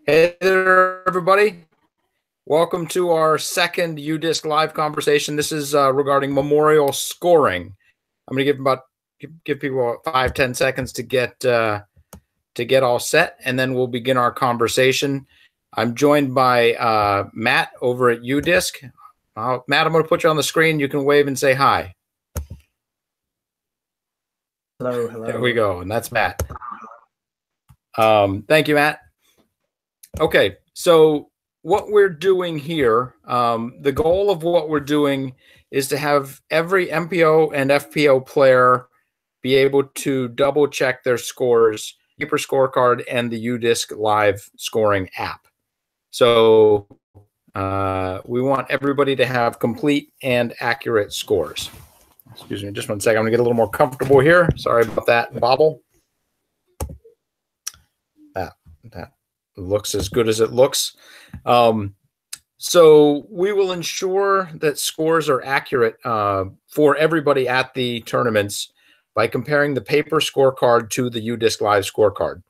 Hey there, everybody. Welcome to our second UDisc live conversation. This is regarding memorial scoring. I'm going to give people 5-10 seconds to get all set, and then we'll begin our conversation. I'm joined by Matt over at UDisc. Matt, I'm going to put you on the screen. You can wave and say hi. Hello. There we go, and that's Matt. Thank you, Matt. Okay, so what we're doing here, the goal of what we're doing is to have every MPO and FPO player be able to double check their scores, paper scorecard, and the UDisc live scoring app. So we want everybody to have complete and accurate scores. Excuse me, just one second. I'm gonna get a little more comfortable here. Sorry about that bobble. That looks as good as it looks. So we will ensure that scores are accurate for everybody at the tournaments by comparing the paper scorecard to the UDisc live scorecard.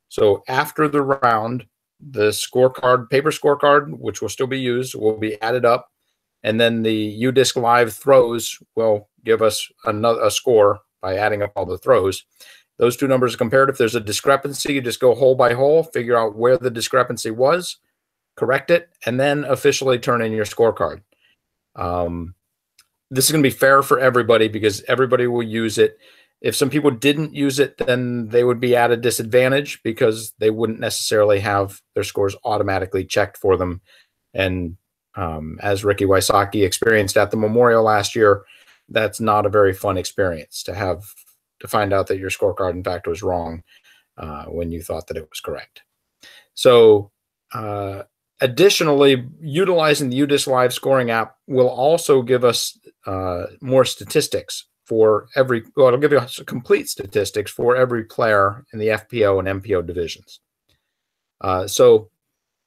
So after the round, the scorecard, paper scorecard, which will still be used, will be added up, and then the UDisc live throws will give us a score by adding up all the throws. Those two numbers are compared. If there's a discrepancy, you just go hole by hole, figure out where the discrepancy was, correct it, and then officially turn in your scorecard. This is going to be fair for everybody because everybody will use it. If some people didn't use it, then they would be at a disadvantage because they wouldn't necessarily have their scores automatically checked for them. And as Ricky Wysocki experienced at the Memorial last year, that's not a very fun experience to find out that your scorecard, in fact, was wrong when you thought that it was correct. So additionally, utilizing the UDisc Live scoring app will also give us more statistics for every, well, it'll give you complete statistics for every player in the FPO and MPO divisions. So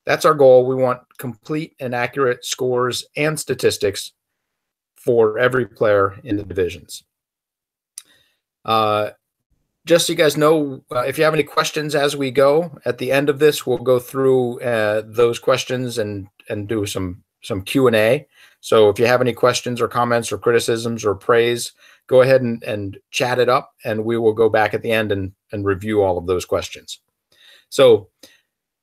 that's our goal. We want complete and accurate scores and statistics for every player in the divisions. Just so you guys know, if you have any questions as we go, at the end of this, we'll go through those questions and do some Q&A. So if you have any questions or comments or criticisms or praise, go ahead and chat it up, and we will go back at the end and review all of those questions. So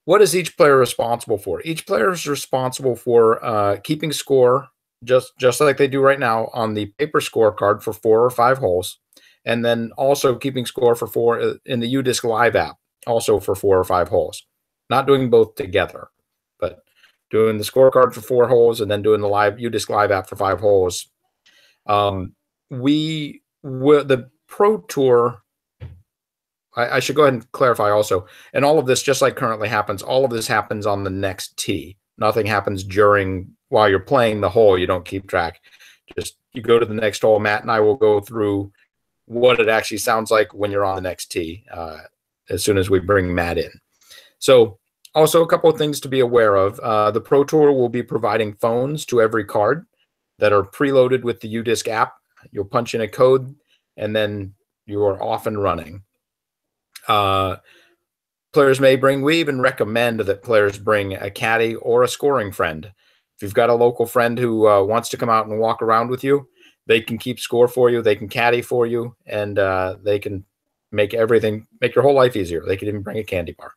what is each player responsible for? Each player is responsible for keeping score, just like they do right now, on the paper scorecard for 4 or 5 holes. And then also keeping score for 4 in the UDisc Live app, also for 4 or 5 holes. Not doing both together, but doing the scorecard for 4 holes and then doing the UDisc Live app for 5 holes. The Pro Tour, I should go ahead and clarify also, and all of this, just like currently happens, all of this happens on the next tee. Nothing happens while you're playing the hole. You don't keep track. Just you go to the next hole. Matt and I will go through what it actually sounds like when you're on the next tee as soon as we bring Matt in. So also a couple of things to be aware of. The Pro Tour will be providing phones to every card that are preloaded with the UDisc app. You'll punch in a code, and then you are off and running. Players may bring, we even recommend that players bring a caddy or a scoring friend. If you've got a local friend who wants to come out and walk around with you, they can keep score for you, they can caddy for you, and they can make your whole life easier. They can even bring a candy bar.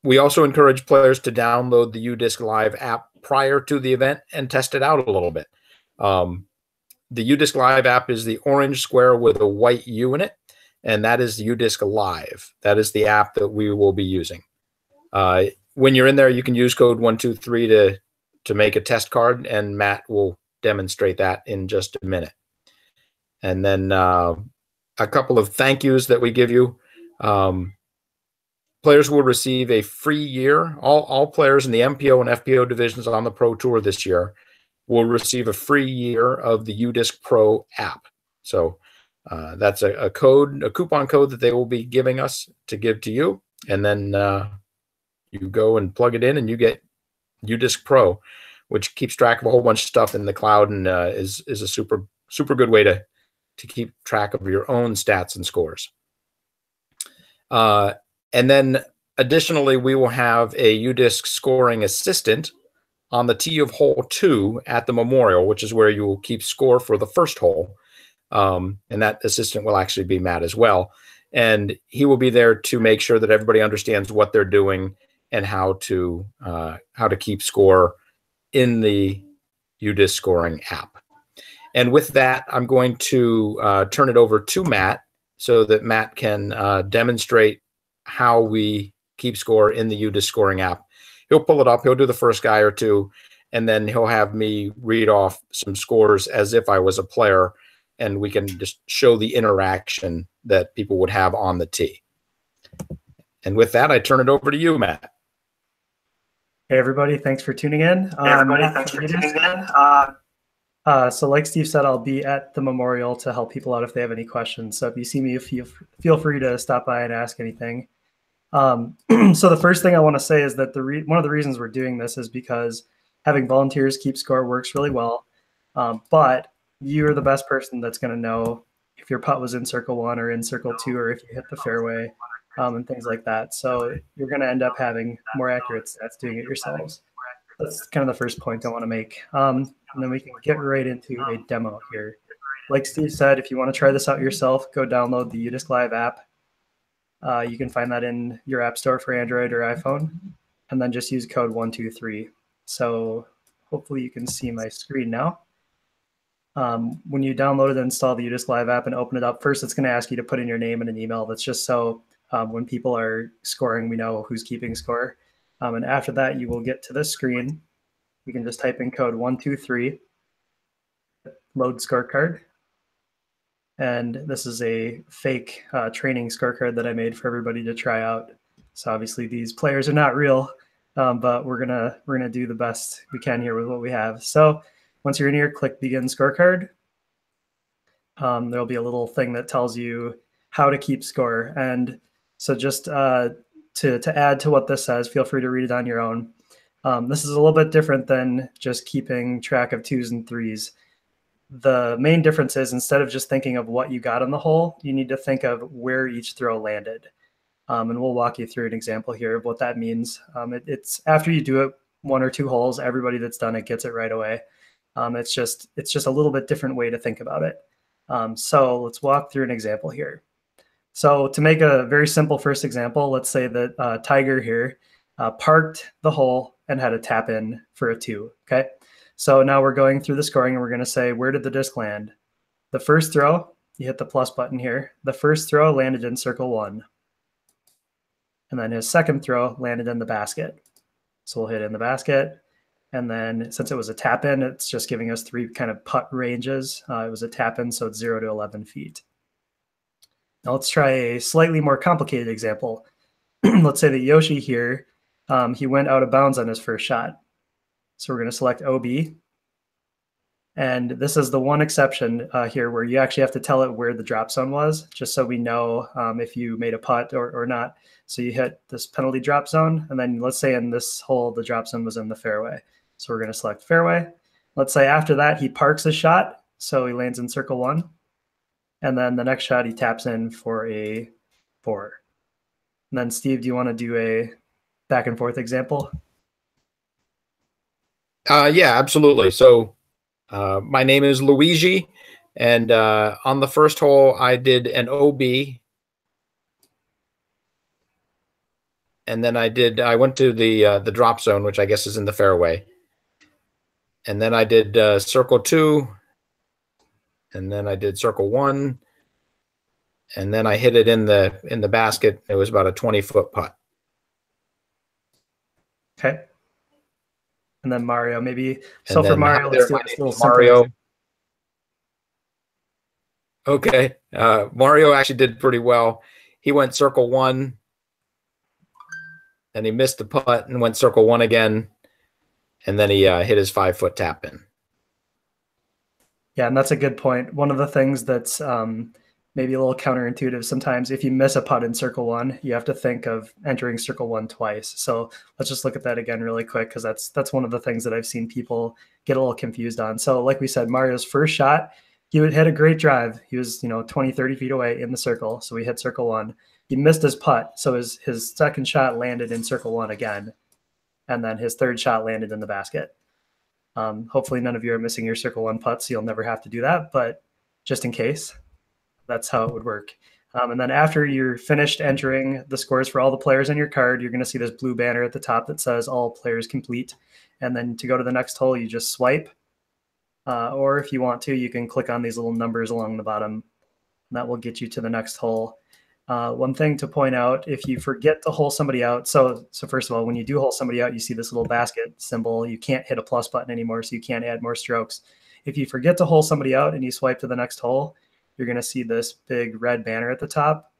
We also encourage players to download the UDisc Live app prior to the event and test it out a little bit. The UDisc Live app is the orange square with a white U in it, and that is UDisc Live. That is the app that we will be using. When you're in there, you can use code 123 to make a test card, and Matt will demonstrate that in just a minute. And then a couple of thank yous that we give you. Players will receive a free year. All players in the MPO and FPO divisions on the Pro Tour this year will receive a free year of the UDisc Pro app. So that's a coupon code that they will be giving us to give to you. And then you go and plug it in and you get UDisc Pro, which keeps track of a whole bunch of stuff in the cloud and is a super good way to keep track of your own stats and scores. And then Additionally, we will have a UDisc scoring assistant on the tee of hole 2 at the memorial, which is where you will keep score for the first hole. And that assistant will actually be Matt as well. And he will be there to make sure that everybody understands what they're doing and how to keep score in the UDisc scoring app. And with that, I'm going to turn it over to Matt so that Matt can demonstrate how we keep score in the UDisc scoring app. He'll pull it up. He'll do the first guy or two, and then he'll have me read off some scores as if I was a player, and we can just show the interaction that people would have on the tee. And with that, I turn it over to you, Matt. Hey, everybody. Thanks for tuning in. So like Steve said, I'll be at the memorial to help people out if they have any questions. So if you see me, feel free to stop by and ask anything. So the first thing I want to say is that one of the reasons we're doing this is because having volunteers keep score works really well. But you're the best person that's going to know if your putt was in circle 1 or in circle 2, or if you hit the fairway, and things like that. So you're going to end up having more accurate stats doing it yourselves. That's kind of the first point I want to make. And then we can get right into a demo here. Like Steve said, if you want to try this out yourself, go download the UDisc Live app. You can find that in your app store for Android or iPhone, and then just use code 123. So hopefully you can see my screen now. When you download and install the UDisc Live app and open it up, first it's going to ask you to put in your name and an email. That's just so when people are scoring, we know who's keeping score. And after that, you will get to this screen. You can just type in code 123, load scorecard. And this is a fake training scorecard that I made for everybody to try out. So obviously these players are not real, but we're gonna do the best we can here with what we have. So once you're in here, click begin scorecard. There'll be a little thing that tells you how to keep score. And so just to add to what this says, feel free to read it on your own. This is a little bit different than just keeping track of 2s and 3s. The main difference is instead of just thinking of what you got on the hole, you need to think of where each throw landed. And we'll walk you through an example here of what that means. It's after you do it 1 or 2 holes, everybody that's done it gets it right away. It's just a little bit different way to think about it. So let's walk through an example here. So to make a very simple first example, let's say that Tiger here parked the hole and had a tap in for a 2. Okay. So now we're going through the scoring and we're going to say, where did the disc land? The first throw, you hit the plus button here. The first throw landed in circle 1. And then his second throw landed in the basket. So we'll hit in the basket. And then since it was a tap in, it's just giving us 3 kind of putt ranges. It was a tap in, so it's 0 to 11 feet. Now let's try a slightly more complicated example. Let's say that Yoshi here, he went out of bounds on his first shot. So we're going to select OB. And this is the one exception here where you actually have to tell it where the drop zone was, just so we know if you made a putt or not. So you hit this penalty drop zone, and then let's say in this hole, the drop zone was in the fairway. So we're going to select fairway. Let's say after that, he parks a shot. So he lands in circle 1. And then the next shot, he taps in for a 4. And then Steve, do you want to do a back and forth example? Yeah, absolutely. So my name is Luigi, and on the first hole, I did an OB. And then I went to the drop zone, which I guess is in the fairway. And then I did circle 2. And then I did circle 1. And then I hit it in the basket. It was about a 20-foot putt. Okay. And then Mario, maybe. So for Mario, let's do this little Mario. Okay. Mario actually did pretty well. He went circle 1, and he missed the putt and went circle 1 again, and then he hit his 5-foot tap in. Yeah, and that's a good point. One of the things that's maybe a little counterintuitive sometimes, if you miss a putt in circle 1, you have to think of entering circle 1 twice. So let's just look at that again really quick, because that's one of the things that I've seen people get a little confused on. So like we said, Mario's first shot, he would hit a great drive. He was 20, 30 feet away in the circle. So we hit circle 1. he missed his putt, so his second shot landed in circle 1 again, and then his third shot landed in the basket. Hopefully none of you are missing your circle 1 putts, so you'll never have to do that, but just in case, that's how it would work. And then after you're finished entering the scores for all the players on your card, you're going to see this blue banner at the top that says all players complete. And then to go to the next hole, you just swipe. Or if you want to, you can click on these little numbers along the bottom. And that will get you to the next hole. One thing to point out, if you forget to hole somebody out, so first of all, when you do hole somebody out, you see this little basket symbol. You can't hit a plus button anymore, so you can't add more strokes. If you forget to hole somebody out and you swipe to the next hole, you're going to see this big red banner at the top.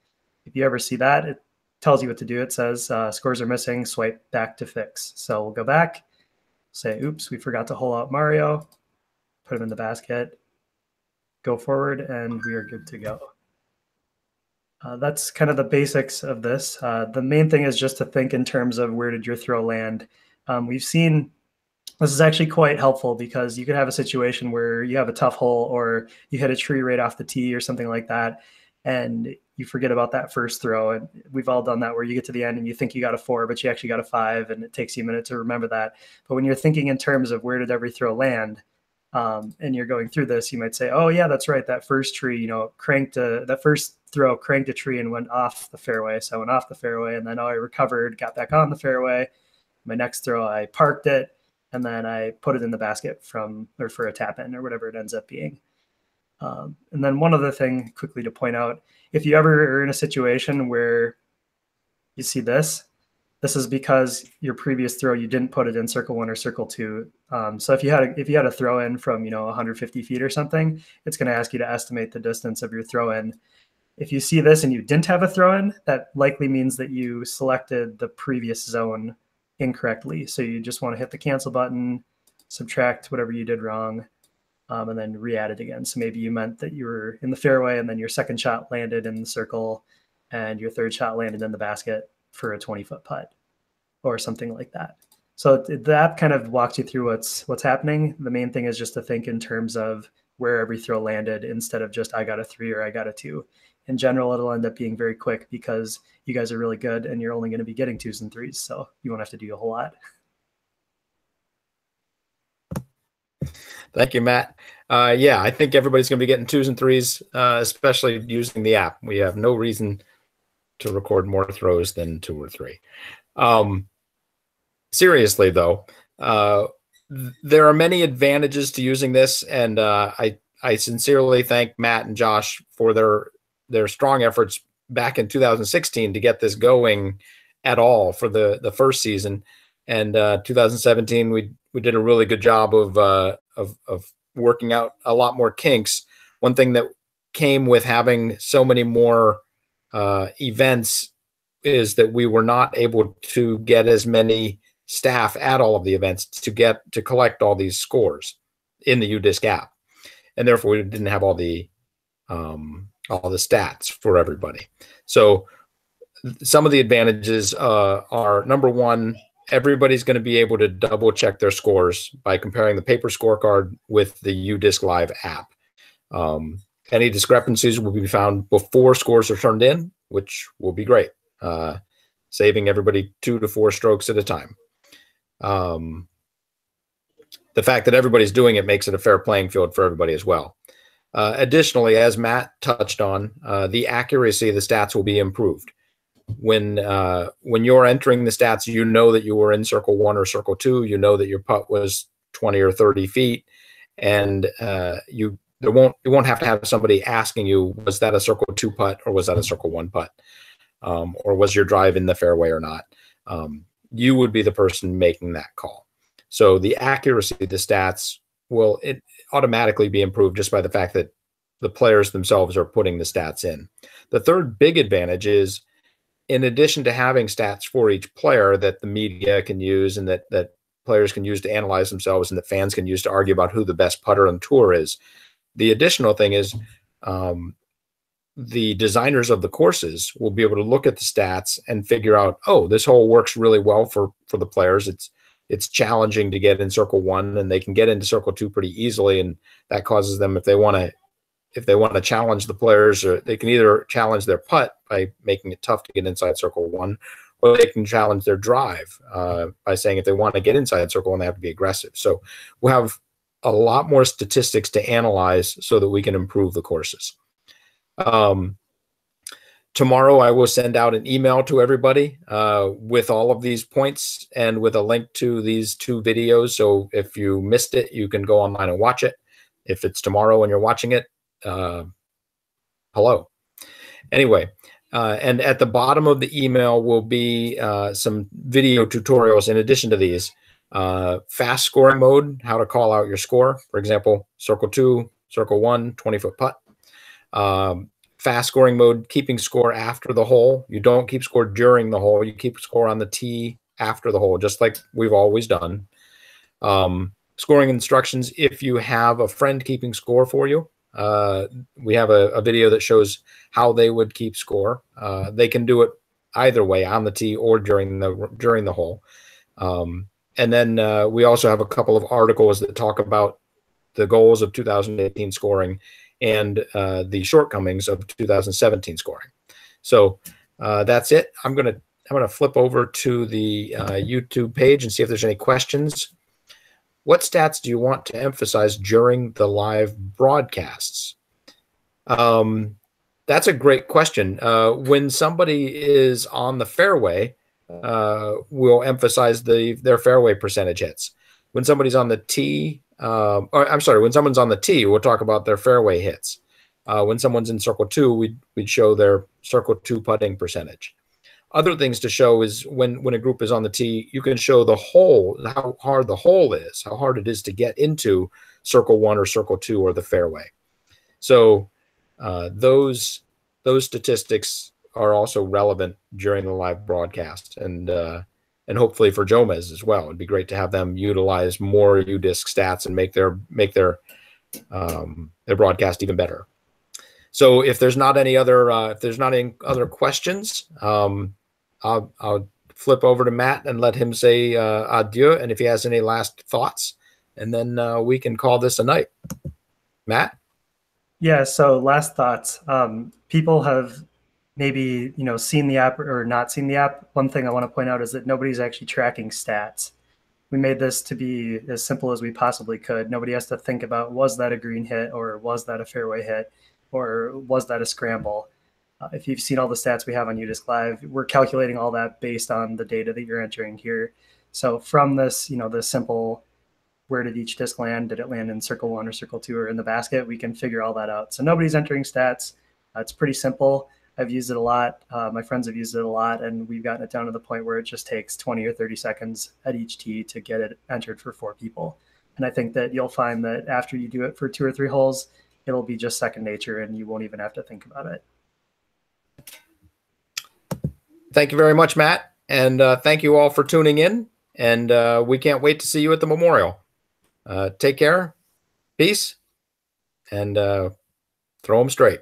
If you ever see that, it tells you what to do. It says scores are missing, swipe back to fix. So we'll go back, say, oops, we forgot to hole out Mario, put him in the basket, go forward, and we are good to go. That's kind of the basics of this. The main thing is just to think in terms of where did your throw land. We've seen this is actually quite helpful because you could have a situation where you have a tough hole or you hit a tree right off the tee or something like that, and you forget about that first throw. And we've all done that where you get to the end and you think you got a 4, but you actually got a 5, and it takes you a minute to remember that. But when you're thinking in terms of where did every throw land, and you're going through this, you might say, oh yeah, that's right. That first tree, that first throw cranked a tree and went off the fairway. So I went off the fairway, and then I recovered, got back on the fairway. My next throw, I parked it, and then I put it in the basket for a tap in or whatever it ends up being. And then one other thing quickly to point out, if you ever are in a situation where you see this is because your previous throw, you didn't put it in circle 1 or circle 2. So if you had a throw in from 150 feet or something, it's going to ask you to estimate the distance of your throw in. If you see this and you didn't have a throw in, that likely means that you selected the previous zone incorrectly. So you just want to hit the cancel button, subtract whatever you did wrong, and then re-add it again. So maybe you meant that you were in the fairway and then your second shot landed in the circle and your third shot landed in the basket for a 20-foot putt or something like that. So that kind of walks you through what's happening. The main thing is just to think in terms of where every throw landed instead of just I got a 3 or I got a 2. In general, it'll end up being very quick because you guys are really good and you're only going to be getting 2s and 3s. So you won't have to do a whole lot. Thank you, Matt. Yeah, I think everybody's going to be getting 2s and 3s, especially using the app. We have no reason to record more throws than 2 or 3. Seriously, though, there are many advantages to using this, and I sincerely thank Matt and Josh for their strong efforts back in 2016 to get this going at all for the first season. And 2017, we did a really good job of working out a lot more kinks. One thing that came with having so many more events is that we were not able to get as many staff at all of the events to collect all these scores in the UDisc app, and therefore we didn't have all the stats for everybody. So some of the advantages are, number one, everybody's going to be able to double check their scores by comparing the paper scorecard with the UDisc Live app. Any discrepancies will be found before scores are turned in, which will be great, saving everybody 2 to 4 strokes at a time. The fact that everybody's doing it makes it a fair playing field for everybody as well. Additionally, as Matt touched on, the accuracy of the stats will be improved. When you're entering the stats, you know that you were in circle 1 or circle 2. You know that your putt was 20 or 30 feet, and you won't have to have somebody asking you, was that a circle 2 putt or was that a circle 1 putt, or was your drive in the fairway or not? You would be the person making that call. So the accuracy of the stats will automatically be improved just by the fact that the players themselves are putting the stats in. The third big advantage is, in addition to having stats for each player that the media can use and that players can use to analyze themselves and that fans can use to argue about who the best putter on tour is, the additional thing is the designers of the courses will be able to look at the stats and figure out, oh, this hole works really well for the players. It's challenging to get in circle 1, and they can get into circle 2 pretty easily, and that causes them, if they want to if they want to challenge the players, or they can either challenge their putt by making it tough to get inside circle one, or they can challenge their drive by saying if they want to get inside circle one, they have to be aggressive. So we'll have a lot more statistics to analyze so that we can improve the courses. Tomorrow, I will send out an email to everybody with all of these points and with a link to these 2 videos. So if you missed it, you can go online and watch it. If it's tomorrow and you're watching it, hello. Anyway, and at the bottom of the email will be some video tutorials in addition to these. Fast scoring mode, how to call out your score. For example, circle 2, circle 1, 20-foot putt. Fast scoring mode, keeping score after the hole. You don't keep score during the hole. You keep score on the tee after the hole, just like we've always done. Scoring instructions, if you have a friend keeping score for you. We have a video that shows how they would keep score. They can do it either way, on the tee or during the hole. And then we also have a couple of articles that talk about the goals of 2018 scoring and the shortcomings of 2017 scoring. So that's it. I'm gonna flip over to the YouTube page and see if there's any questions. What stats do you want to emphasize during the live broadcasts? That's a great question. When somebody is on the fairway, we'll emphasize their fairway percentage hits. When somebody's on the tee, when someone's on the tee, we'll talk about their fairway hits. When someone's in circle 2, we'd show their circle 2 putting percentage. Other things to show is when a group is on the tee, you can show the hole, how hard the hole is, how hard it is to get into circle 1 or circle 2 or the fairway. So those statistics are also relevant during the live broadcast, and hopefully for Jomez as well. It'd be great to have them utilize more UDisc stats and make their broadcast even better. So if there's not any other questions, I'll flip over to Matt and let him say adieu, and if he has any last thoughts, and then we can call this a night. Matt? Yeah, so last thoughts. People have maybe seen the app or not seen the app. One thing I want to point out is that nobody's actually tracking stats. We made this to be as simple as we possibly could. Nobody has to think about, was that a green hit, or was that a fairway hit, or was that a scramble? If you've seen all the stats we have on UDisc Live, we're calculating all that based on the data that you're entering here. So from this, this simple, where did each disc land? Did it land in circle 1 or circle 2 or in the basket? We can figure all that out. So nobody's entering stats. It's pretty simple. I've used it a lot. My friends have used it a lot, and we've gotten it down to the point where it just takes 20 or 30 seconds at each tee to get it entered for 4 people. And I think that you'll find that after you do it for 2 or 3 holes, it'll be just second nature, and you won't even have to think about it. Thank you very much, Matt. And thank you all for tuning in. And we can't wait to see you at the Memorial. Take care. Peace. And throw them straight.